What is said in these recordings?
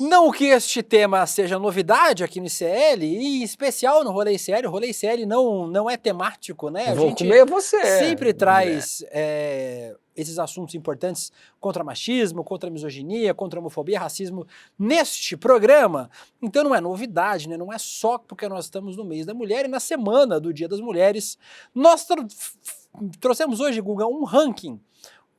Não que este tema seja novidade aqui no ICL, e em especial no Rolê ICL. O Rolê ICL não é temático, né? A Vou gente comer você, sempre André. traz esses assuntos importantes contra machismo, contra misoginia, contra homofobia, racismo neste programa. Então não é novidade, né? Não é só porque nós estamos no mês da mulher e na semana do Dia das Mulheres. Nós trouxemos hoje, Guga, um ranking,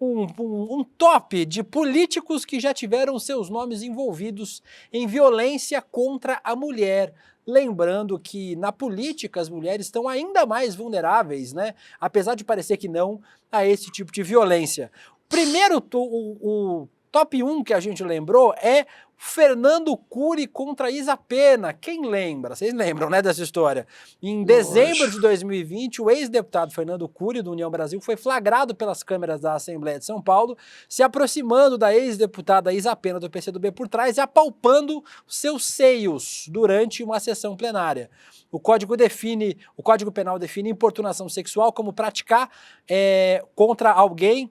um top de políticos que já tiveram seus nomes envolvidos em violência contra a mulher. Lembrando que na política as mulheres estão ainda mais vulneráveis, né? Apesar de parecer que não, a esse tipo de violência. Primeiro, o top 1 que a gente lembrou é Fernando Cury contra Isa Pena. Quem lembra? Vocês lembram, né, dessa história? Em dezembro de 2020, o ex-deputado Fernando Cury, do União Brasil, foi flagrado pelas câmeras da Assembleia de São Paulo, se aproximando da ex-deputada Isa Pena, do PCdoB, por trás e apalpando seus seios durante uma sessão plenária. O Código Penal define importunação sexual como praticar contra alguém,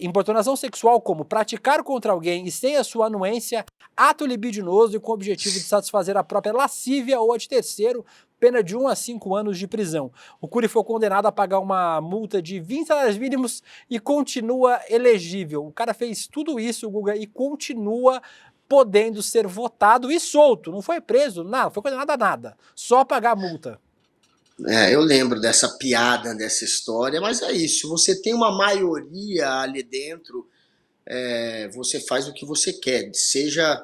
importunação sexual como praticar contra alguém e sem a sua anuência, ato libidinoso e com o objetivo de satisfazer a própria lascívia ou a de terceiro, pena de 1 a 5 anos de prisão. O Cury foi condenado a pagar uma multa de 20 salários mínimos e continua elegível. O cara fez tudo isso, Guga, e continua podendo ser votado e solto. Não foi preso, não foi condenado a nada. Só pagar a multa. Eu lembro dessa piada, dessa história, mas é isso, se você tem uma maioria ali dentro, você faz o que você quer, seja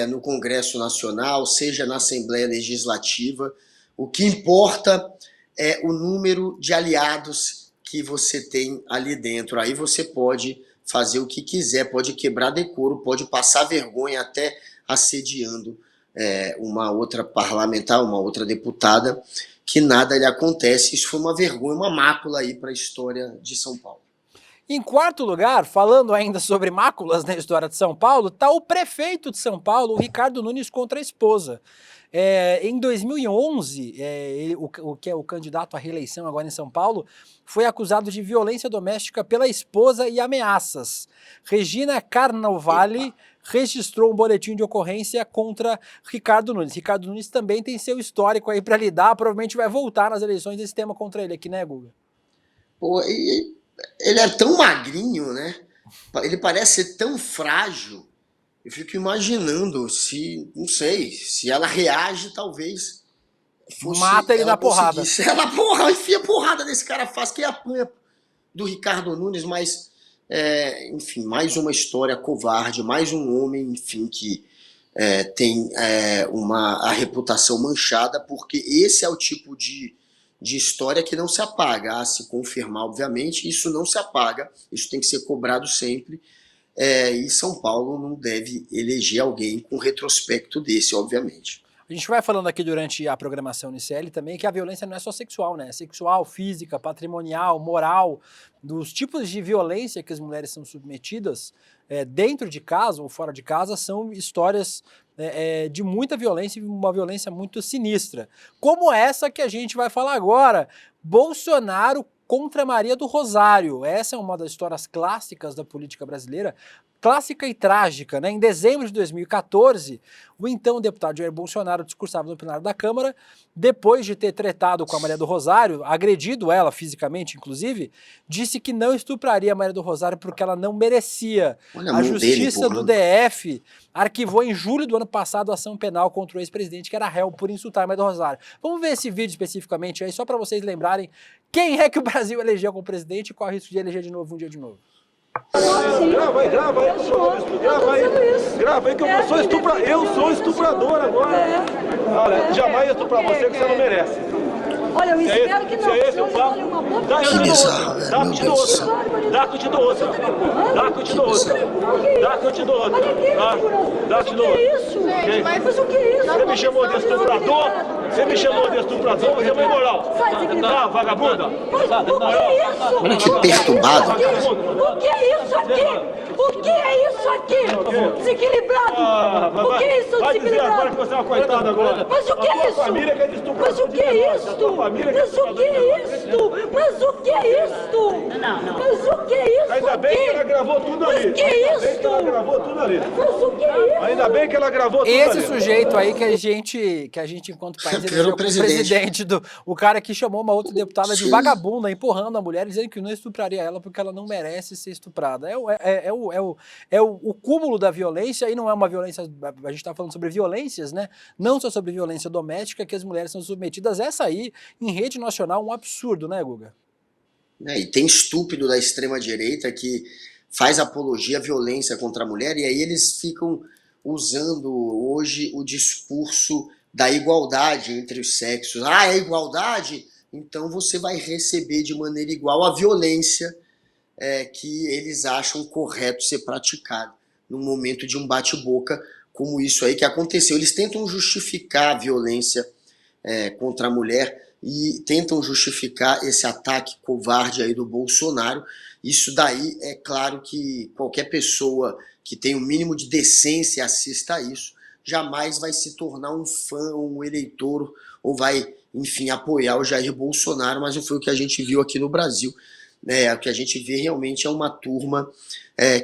no Congresso Nacional, seja na Assembleia Legislativa, o que importa é o número de aliados que você tem ali dentro, aí você pode fazer o que quiser, pode quebrar decoro, pode passar vergonha até assediando uma outra parlamentar, uma outra deputada, que nada lhe acontece. Isso foi uma vergonha, uma mácula aí para a história de São Paulo. Em quarto lugar, falando ainda sobre máculas na história de São Paulo, está o prefeito de São Paulo, o Ricardo Nunes, contra a esposa. Em 2011, que é o candidato à reeleição agora em São Paulo, foi acusado de violência doméstica pela esposa e ameaças. Regina Carnovale registrou um boletim de ocorrência contra Ricardo Nunes. Ricardo Nunes também tem seu histórico aí para lidar, provavelmente vai voltar nas eleições esse tema contra ele aqui, né, Guga? Pô, ele é tão magrinho, né? Ele parece ser tão frágil. Eu fico imaginando não sei, se ela reage, talvez mata ele na porrada. Ela enfia porrada desse cara fácil, que apanha do Ricardo Nunes, mas enfim, mais uma história covarde, mais um homem, enfim, que tem a reputação manchada, porque esse é o tipo de história que não se apaga. Se confirmar, obviamente, isso não se apaga, isso tem que ser cobrado sempre, e São Paulo não deve eleger alguém com retrospecto desse, obviamente. A gente vai falando aqui durante a programação no ICL também que a violência não é só sexual, né? É sexual, física, patrimonial, moral, dos tipos de violência que as mulheres são submetidas dentro de casa ou fora de casa são histórias de muita violência e uma violência muito sinistra. Como essa que a gente vai falar agora, Bolsonaro contra Maria do Rosário. Essa é uma das histórias clássicas da política brasileira, clássica e trágica, né? Em dezembro de 2014, o então deputado Jair Bolsonaro discursava no plenário da Câmara, depois de ter tretado com a Maria do Rosário, agredido ela fisicamente, inclusive, disse que não estupraria a Maria do Rosário porque ela não merecia. A Justiça do DF arquivou em julho do ano passado a ação penal contra o ex-presidente, que era réu por insultar a Maria do Rosário. Vamos ver esse vídeo especificamente aí, só para vocês lembrarem quem é que o Brasil elegeu como presidente e qual é o risco de eleger de novo um dia de novo. Grava aí, grava aí que eu sou estuprador agora. Olha, jamais estuprar você que você não merece. Olha, eu espero que não. Se é esse o papo, dá que eu te dou outra. Dá que eu te dou outra. Dá que eu te dou outra. Dá que eu te dou outra. Dá que eu te dou outra. O que é isso? Mas o que é isso? Você me chamou de estuprador? Você me chamou de estuprador? Você é uma imoral. Ah, vagabunda. Mas o que é isso? Olha que perturbado. O que é isso aqui? O que é isso aqui? Desequilibrado. O que é isso Vai dizer agora que você é uma coitada agora. Mas o que é isso? Família que é de estuprador. Mas o que é isso? família que Mas o que é isto? Mas o que é isto? Não. Mas o que é isso? Ainda bem que ela gravou tudo ali. Mas que é Ainda bem que ela isto? gravou tudo ali. Mas o que é isso? Ainda bem que ela gravou tudo Esse ali. sujeito aí que a gente enquanto país, Virou elegeu como presidente. o cara que chamou uma outra deputada de vagabunda, empurrando a mulher, dizendo que não estupraria ela porque ela não merece ser estuprada. O cúmulo da violência, e não é uma violência, a gente está falando sobre violências, né? Não só sobre violência doméstica, que as mulheres são submetidas. Essa aí, em rede nacional, um absurdo, né, Guga? E tem estúpido da extrema-direita que faz apologia à violência contra a mulher, e aí eles ficam usando hoje o discurso da igualdade entre os sexos. Ah, é igualdade? Então você vai receber de maneira igual a violência que eles acham correto ser praticado num momento de um bate-boca como isso aí que aconteceu. Eles tentam justificar a violência contra a mulher e tentam justificar esse ataque covarde aí do Bolsonaro. Isso daí é claro que qualquer pessoa que tem o mínimo de decência assista a isso, jamais vai se tornar um fã, um eleitor, ou vai, enfim, apoiar o Jair Bolsonaro, mas não foi o que a gente viu aqui no Brasil. O que a gente vê realmente é uma turma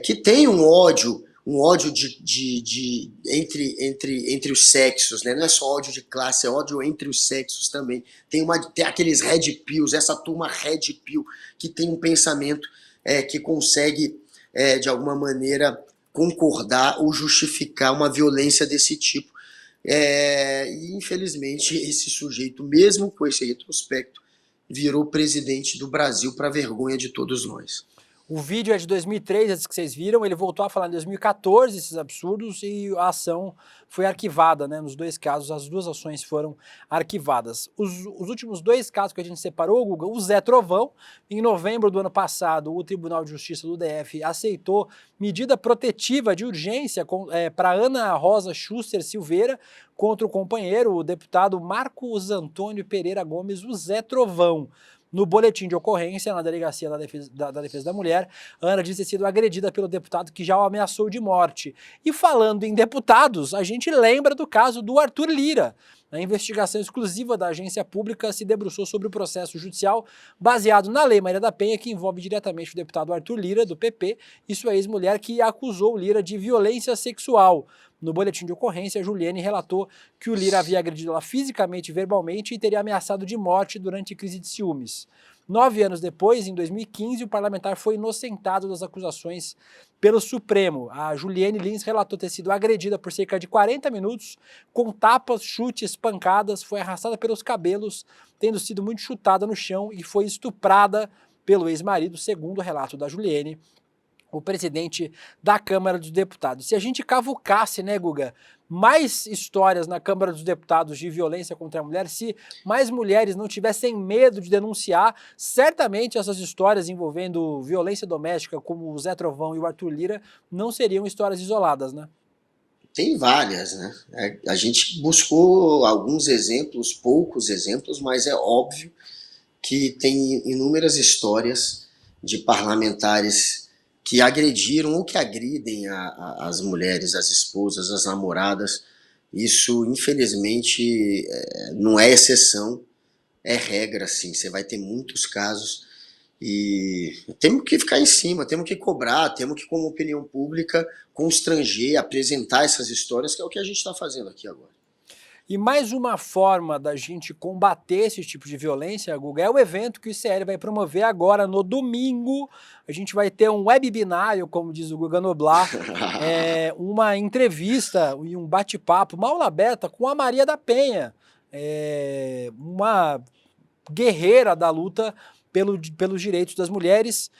que tem um ódio entre os sexos, né? Não é só ódio de classe, é ódio entre os sexos também. Tem aqueles red pills, essa turma red pill, que tem um pensamento que consegue, de alguma maneira, concordar ou justificar uma violência desse tipo. E, infelizmente, esse sujeito, mesmo com esse retrospecto, virou presidente do Brasil para vergonha de todos nós. O vídeo é de 2003, esse que vocês viram, ele voltou a falar em 2014 esses absurdos e a ação foi arquivada, né? Nos dois casos, as duas ações foram arquivadas. Os últimos dois casos que a gente separou, Guga, o Zé Trovão, em novembro do ano passado, o Tribunal de Justiça do DF aceitou medida protetiva de urgência para Ana Rosa Schuster Silveira contra o companheiro, o deputado Marcos Antônio Pereira Gomes, o Zé Trovão. No boletim de ocorrência, na Delegacia da Defesa da Mulher, Ana disse ter sido agredida pelo deputado que já o ameaçou de morte. E falando em deputados, a gente lembra do caso do Arthur Lira. A investigação exclusiva da agência pública se debruçou sobre o processo judicial baseado na Lei Maria da Penha, que envolve diretamente o deputado Arthur Lira, do PP, e sua ex-mulher, que acusou Lira de violência sexual. No boletim de ocorrência, Juliane relatou que o Lira havia agredido ela fisicamente e verbalmente e teria ameaçado de morte durante crise de ciúmes. 9 anos depois, em 2015, o parlamentar foi inocentado das acusações pelo Supremo. A Juliane Lins relatou ter sido agredida por cerca de 40 minutos, com tapas, chutes, pancadas, foi arrastada pelos cabelos, tendo sido muito chutada no chão e foi estuprada pelo ex-marido, segundo o relato da Juliane, o presidente da Câmara dos Deputados. Se a gente cavucasse, né, Guga, mais histórias na Câmara dos Deputados de violência contra a mulher, se mais mulheres não tivessem medo de denunciar, certamente essas histórias envolvendo violência doméstica, como o Zé Trovão e o Arthur Lira, não seriam histórias isoladas, né? Tem várias, né? A gente buscou alguns exemplos, poucos exemplos, mas é óbvio que tem inúmeras histórias de parlamentares que agrediram ou que agridem as mulheres, as esposas, as namoradas. Isso, infelizmente, não é exceção, é regra, sim. Você vai ter muitos casos e temos que ficar em cima, temos que cobrar, temos que, como opinião pública, constranger, apresentar essas histórias, que é o que a gente está fazendo aqui agora. E mais uma forma da gente combater esse tipo de violência, Guga, é o evento que o ICL vai promover agora no domingo. A gente vai ter um webinário, como diz o Guga Noblar, uma entrevista e um bate-papo, uma aula aberta com a Maria da Penha, uma guerreira da luta pelos direitos das mulheres.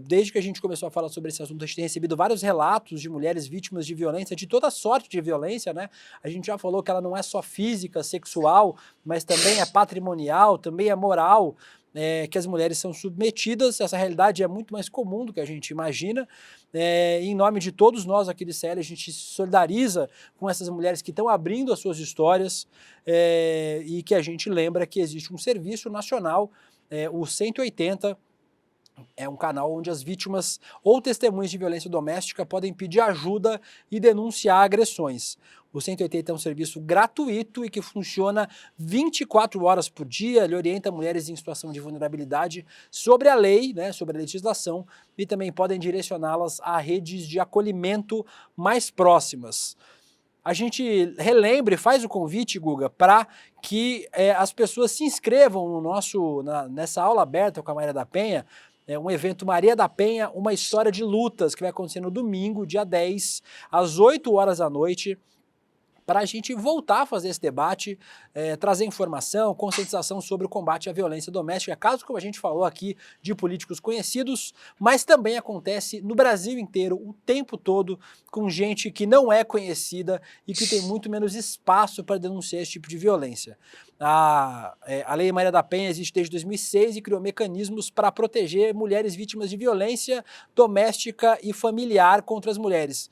Desde que a gente começou a falar sobre esse assunto, a gente tem recebido vários relatos de mulheres vítimas de violência, de toda sorte de violência, né? A gente já falou que ela não é só física, sexual, mas também é patrimonial, também é moral, que as mulheres são submetidas. Essa realidade é muito mais comum do que a gente imagina. Em nome de todos nós aqui do ICL, a gente se solidariza com essas mulheres que estão abrindo as suas histórias e que a gente lembra que existe um serviço nacional, o 180, é um canal onde as vítimas ou testemunhas de violência doméstica podem pedir ajuda e denunciar agressões. O 180 é um serviço gratuito e que funciona 24 horas por dia. Ele orienta mulheres em situação de vulnerabilidade sobre a lei, né, sobre a legislação, e também podem direcioná-las a redes de acolhimento mais próximas. A gente relembra e faz o convite, Guga, para que as pessoas se inscrevam nessa aula aberta com a Maria da Penha, um evento Maria da Penha, uma história de lutas, que vai acontecer no domingo, dia 10, às 8 horas da noite, para a gente voltar a fazer esse debate, trazer informação, conscientização sobre o combate à violência doméstica, caso, como a gente falou aqui, de políticos conhecidos, mas também acontece no Brasil inteiro, o tempo todo, com gente que não é conhecida e que tem muito menos espaço para denunciar esse tipo de violência. A Lei Maria da Penha existe desde 2006 e criou mecanismos para proteger mulheres vítimas de violência doméstica e familiar contra as mulheres.